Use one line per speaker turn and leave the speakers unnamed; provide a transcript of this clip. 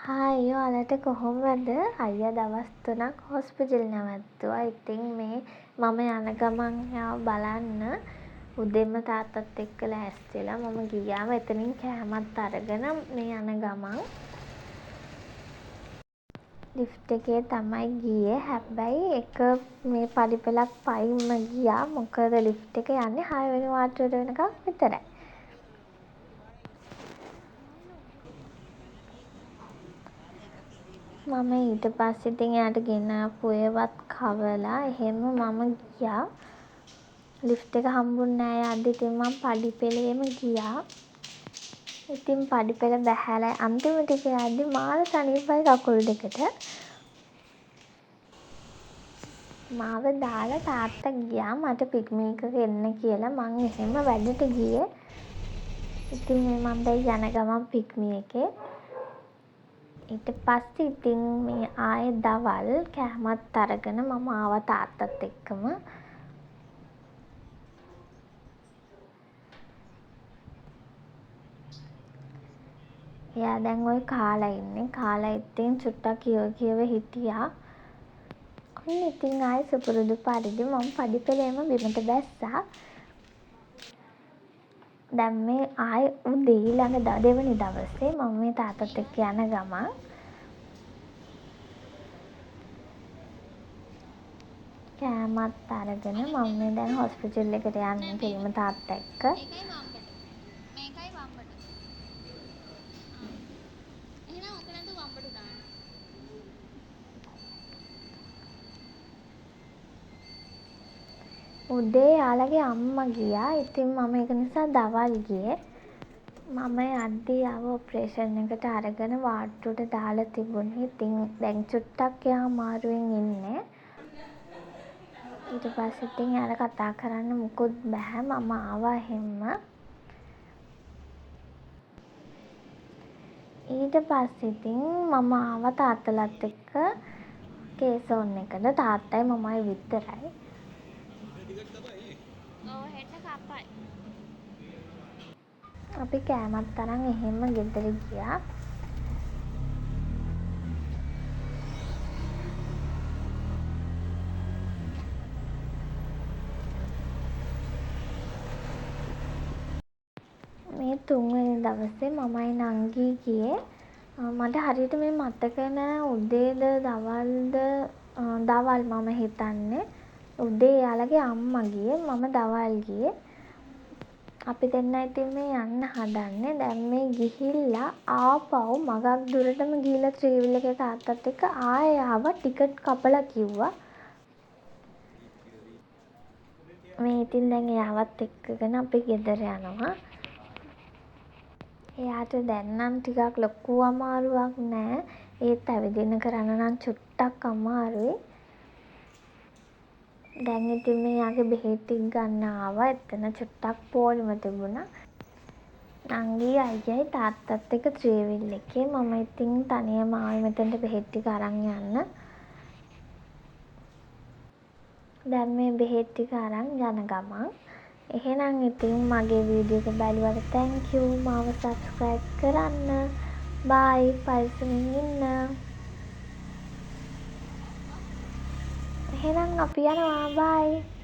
Hi ඔයාලට කොහොමද? අයියා දවස් 3ක් හොස්පිටල් නැවැත්තුවා. ඉතින් මේ මම යන ගමන් එයාව බලන්න උදේම තාත්තත් එක්ක ලෑස්තිලා මම ගියා. එතනින් කෑමත් අරගෙන මේ යන ගමන් ලිෆ්ට් එකේ තමයි ගියේ. හැබැයි එක මේ පඩි පෙළක් පයින්ම ගියා. මොකද ලිෆ්ට් එක යන්නේ 6 වෙනි වාට්ටුවට වෙනකම් විතරයි. මම ඊට පස්සේ ඉතින් එයාට ගෙනාපු ඒවත් කවලා එහෙම මම ගියා. ලිෆ්ට් එක හම්බුන්නේ නෑ යද්දි. ඉතින් මම පඩි පෙළේම ගියා. ඉතින් පඩි පෙළ බැහැලා අන්තිම ටික යද්දි මාර සනීපයි කකුල් දෙකට. මාව දාලා තාත්තා ගියා මට පික්නික් එකක එන්න කියලා. මං එහෙම වැඩට ගියේ. ඉතින් මේ මම දැන් යන ගමන් පික්නික් එකේ. ඊට පස්සේ ඉතින් මේ ආයේ දවල් කෑමත් අරගෙන මම ආවා තාත්තත් එක්කම. එයා දැන් ඔය කාලා ඉන්නේ. කාලා ඉතින් චුට්ටක් කියව හිටියා. ඔන්න ඉතින් ආයේ සුපුරුදු පරිදි මම පඩි පෙළේම බිමට බැස්සා. දැන් මේ ආයේ උදේ ඊළඟ දෙවෙනි දවසේ මම මේ තාත්තත් එක්ක යන ගමන් කෑමත් අරගෙන මම මේ දැන් හොස්පිටල් එකට යන්න පිළිම තාත්තා එක්ක.
මේකයි වම්බට. එහෙනම් ඔක නැතු වම්බට දාන්න.
උදේ යාළගේ අම්මා ගියා. ඉතින් මම ඒක නිසා දවල් ගියේ. මම යද්දී ආව ඔපරේෂන් එකට අරගෙන වාට්ටුවට දාලා තිබුණේ. ඉතින් දැන් චුට්ටක් එයා අමාරුවෙන් ඉන්නේ. ඊට පස්සේ ඉතින් එයාට කතා කරන්න මුකුත් බැහැ. මම ආවා එහෙම්ම. ඊට පස්සේ ඉතින් මම ආවා තාත්තලත් එක්ක කේසෝන් එකට. තාත්තයි මමයි විතරයි.
ඔව් හෙට කපයි.
අපි කෑමත් අරන් එහෙම්ම ගෙදර ගියා. මේ 3 වෙනි දවසේ මමයි නංගි ගියේ. මට හරියට මේ මතක නෑ උදේද දවල්ද දවල් මම හිතන්නේ. උදේ එයාලගේ අම්මා ගියේ. මම දවල් ගියේ. අපි දෙන්න ඉතින් මේ යන්න හදන්නේ. දැන් මේ ගිහිල්ලා ආපහු මගක් දුරටම ගිහිල්ලා ත්‍රිවිල් එකේ තාත්තත් එක්ක ආයෙ ආවා ටිකට් කපලා කිව්වා. මේ ඉතින් දැන් එයාවත් එක්කගෙන අපි ගෙදර යනවා. එයාට දැන් නම් ටිකක් ලොකු අමාරුවක් නෑ. ඒත් ඇවිදින්න කරන්න නම් චුට්ටක් අමාරුයි. දැන් ඉතින් මේ එයාගේ බෙහෙත් ටික ගන්න ආවා. එතන චුට්ටක් පෝලිම තිබුණා. නංගි අයියයි තාත්තත් එක්ක ත්‍රිවිල් එකේ. මම ඉතින් තනියම ආවේ මෙතනට බෙහෙත් ටික අරන් යන්න. දැන් මේ බෙහෙත් ටික අරන් යන ගමන් එහෙනම් ඉතින් මගේ වීඩියෝ එක බලුවට thank you. මාව subscribe කරන්න. bye. පරිස්සමින් ඉන්න. එහෙනම් අපි යනවා. bye.